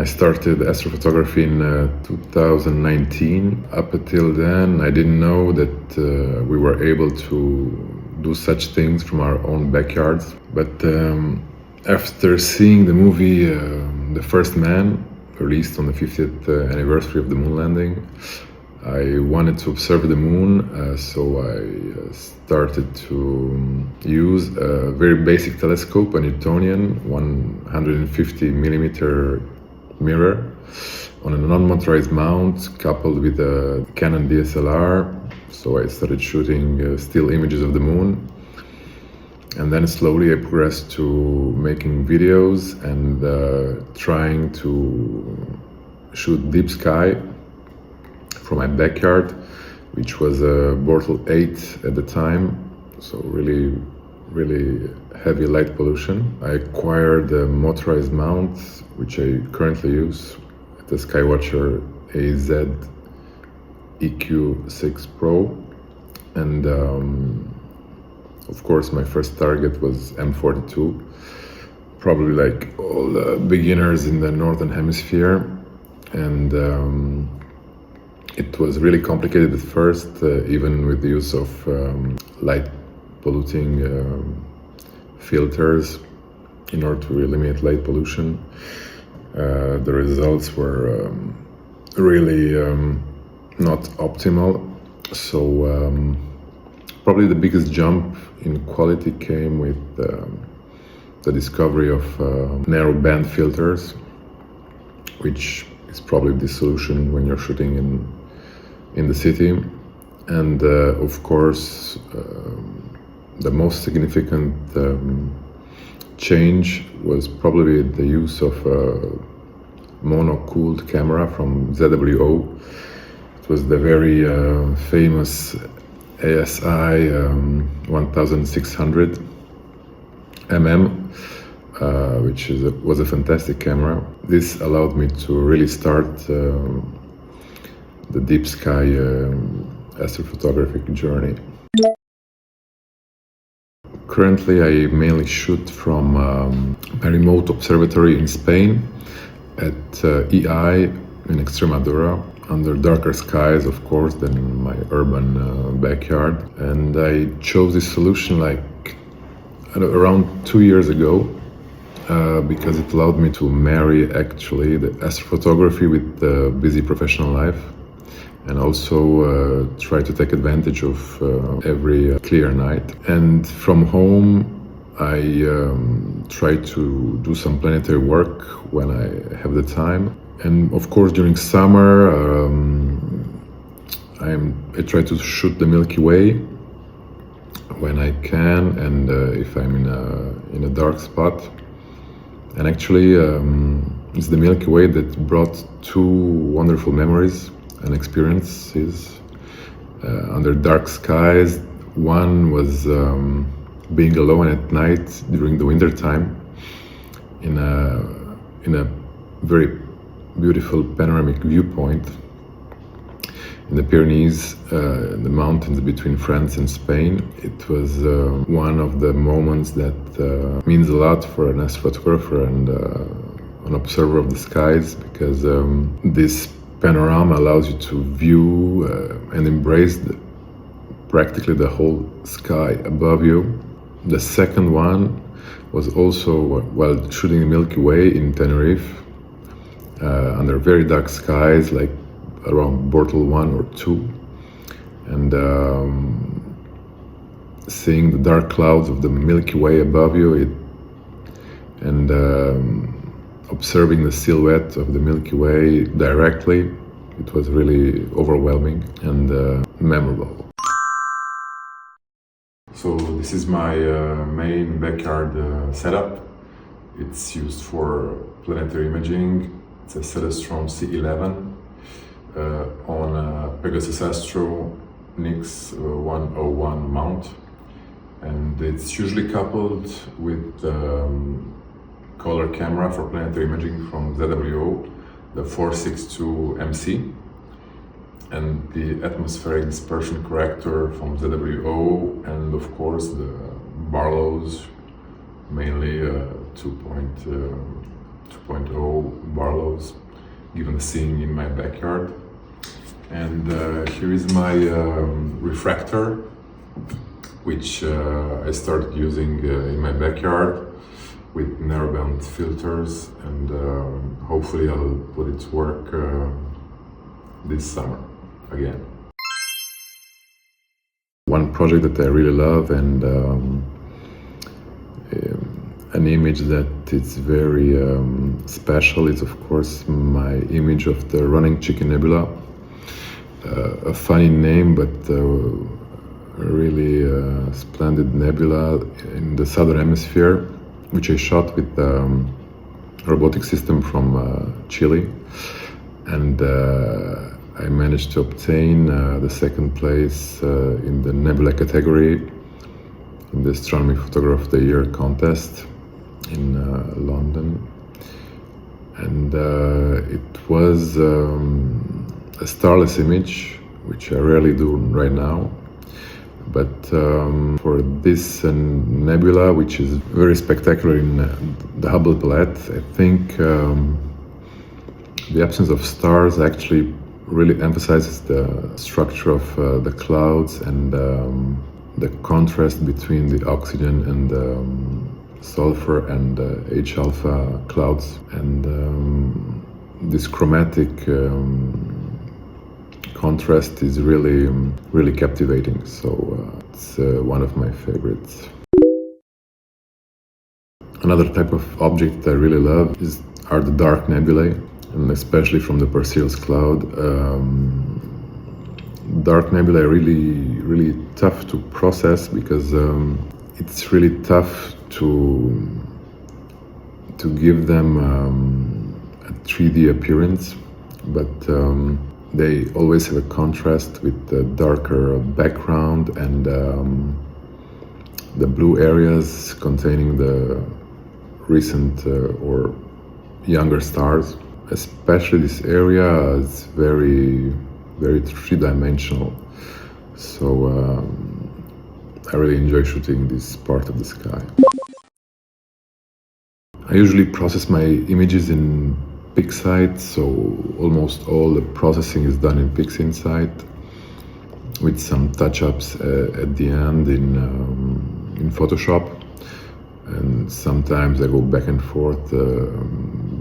I started astrophotography in 2019. Up until then, I didn't know that we were able to do such things from our own backyards. But after seeing the movie The First Man, released on the 50th anniversary of the moon landing, I wanted to observe the moon, so I started to use a very basic telescope, a Newtonian 150 millimeter mirror on a non-motorized mount coupled with a Canon DSLR. So I started shooting still images of the moon, and then slowly I progressed to making videos and trying to shoot deep sky from my backyard, which was a Bortle 8 at the time, so really heavy light pollution. I acquired a motorized mount, which I currently use, the Skywatcher ASIWEEK 6 Pro, and of course my first target was M42, probably like all the beginners in the Northern Hemisphere, and it was really complicated at first, even with the use of light polluting filters in order to eliminate light pollution. The results were really not optimal. So probably the biggest jump in quality came with the discovery of narrow band filters, which is probably the solution when you're shooting in the city. And of course, the most significant change was probably the use of a mono-cooled camera from ZWO. It was the very famous ASI 1600 which was a fantastic camera. This allowed me to really start the deep sky astrophotographic journey. Currently, I mainly shoot from a remote observatory in Spain at EI in Extremadura, under darker skies, of course, than my urban backyard. And I chose this solution like around 2 years ago, because it allowed me to marry actually the astrophotography with the busy professional life, and also try to take advantage of every clear night. And from home, I try to do some planetary work when I have the time. And of course, during summer, I try to shoot the Milky Way when I can, and if I'm in a dark spot. And actually, it's the Milky Way that brought two wonderful memories and experiences under dark skies. One was being alone at night during the winter time in a very beautiful panoramic viewpoint in the Pyrenees, the mountains between France and Spain. It was one of the moments that means a lot for an astrophotographer and an observer of the skies, because this panorama allows you to view and embrace practically the whole sky above you. The second one was also while shooting the Milky Way in Tenerife, under very dark skies, like around Bortle 1 or 2, and seeing the dark clouds of the Milky Way above you, and observing the silhouette of the Milky Way directly, it was really overwhelming and memorable. So this is my main backyard setup. It's used for planetary imaging. It's a Celestron C11 on a Pegasus Astro Nix 101 mount, and it's usually coupled with color camera for planetary imaging from ZWO, the 462 MC, and the atmospheric dispersion corrector from ZWO, and of course the Barlow's, mainly 2.0 2.0 Barlows, given the scene in my backyard. And here is my refractor, which I started using in my backyard with narrowband filters, and hopefully I'll put it to work this summer again. One project that I really love, and an image that is very special, is of course my image of the Running Chicken Nebula. A funny name, but a really splendid nebula in the southern hemisphere, which I shot with a robotic system from Chile, and I managed to obtain the second place in the nebula category in the Astronomy Photographer of the Year contest in London. And it was a starless image, which I rarely do right now. But for this nebula, which is very spectacular in the Hubble palette, I think the absence of stars actually really emphasizes the structure of the clouds and the contrast between the oxygen and sulfur and H-alpha clouds. And this chromatic contrast is really captivating, so it's one of my favorites. Another type of object I really love are the dark nebulae, and especially from the Perseus cloud. Dark nebulae are really tough to process, because it's really tough to give them a 3D appearance, but they always have a contrast with the darker background and the blue areas containing the recent or younger stars. Especially this area is very three-dimensional, so I really enjoy shooting this part of the sky. I usually process my images in PixSight, so almost all the processing is done in PixInsight, with some touch-ups at the end in Photoshop, and sometimes I go back and forth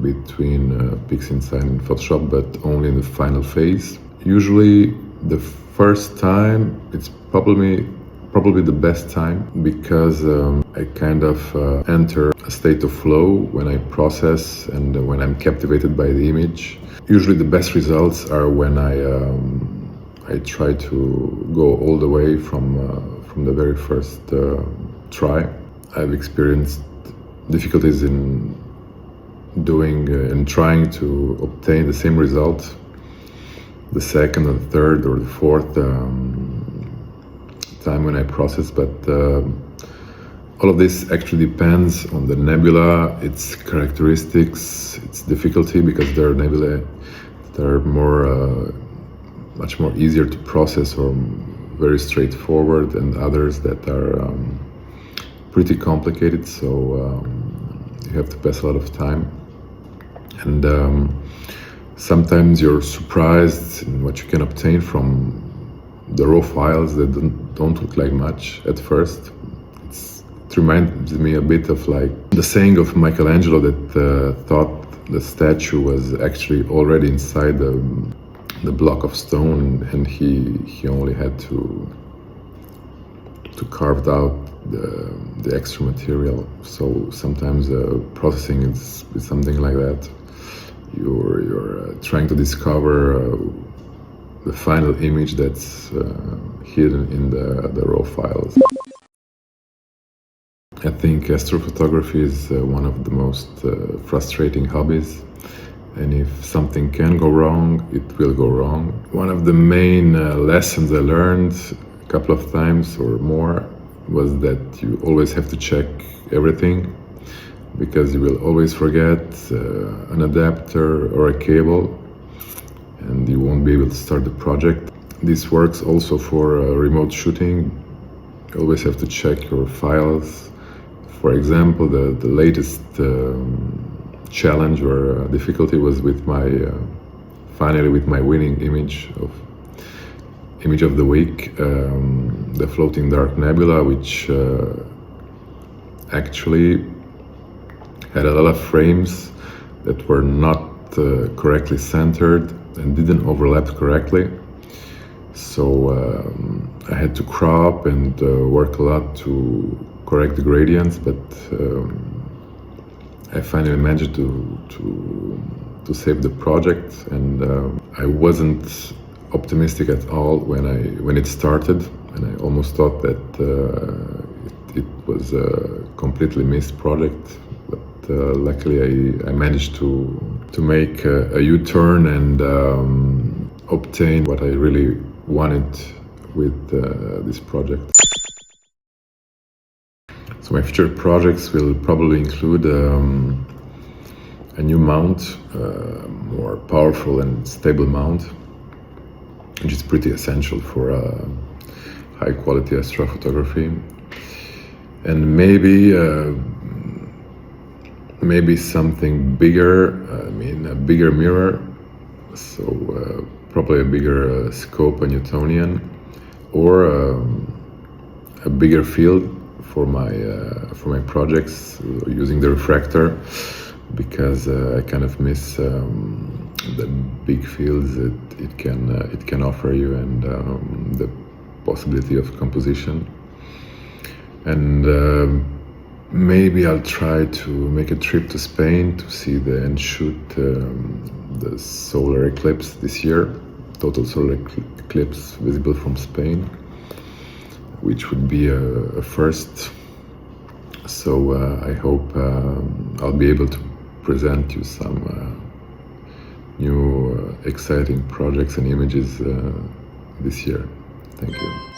between PixInsight and Photoshop, but only in the final phase. Usually the first time it's probably the best time, because I kind of enter a state of flow when I process and when I'm captivated by the image. Usually the best results are when I try to go all the way from the very first try. I've experienced difficulties in doing and trying to obtain the same result the second or the third or the fourth time when I process, but all of this actually depends on the nebula, its characteristics, its difficulty, because there are nebulae that are much more easier to process or very straightforward, and others that are pretty complicated, so you have to pass a lot of time. And sometimes you're surprised in what you can obtain from the raw files that don't look like much at first. It reminds me a bit of like the saying of Michelangelo that thought the statue was actually already inside the block of stone, and he only had to carve out the extra material. So sometimes processing is something like that. You're trying to discover the final image that's hidden in the raw files. I think astrophotography is one of the most frustrating hobbies, and if something can go wrong, it will go wrong. One of the main lessons I learned a couple of times or more was that you always have to check everything, because you will always forget an adapter or a cable, and you won't be able to start the project. This works also for remote shooting. You always have to check your files. For example, the latest challenge or difficulty was with my finally with my winning image of the week, the floating dark nebula, which actually had a lot of frames that were not correctly centered and didn't overlap correctly. So I had to crop and work a lot to correct the gradients, but I finally managed to save the project, and I wasn't optimistic at all when it started, and I almost thought that it was a completely missed project. But luckily, I managed to make a U-turn and obtain what I really wanted with this project. So my future projects will probably include a new mount, more powerful and stable mount, which is pretty essential for high quality astrophotography, and maybe something bigger. I mean, a bigger mirror, so probably a bigger scope, a Newtonian, or a bigger field for my projects using the refractor, because I kind of miss the big fields that it can offer you, and the possibility of composition. And maybe I'll try to make a trip to Spain to see and shoot the solar eclipse this year, total solar eclipse visible from Spain, which would be a first. So I hope I'll be able to present you some new exciting projects and images this year. Thank you.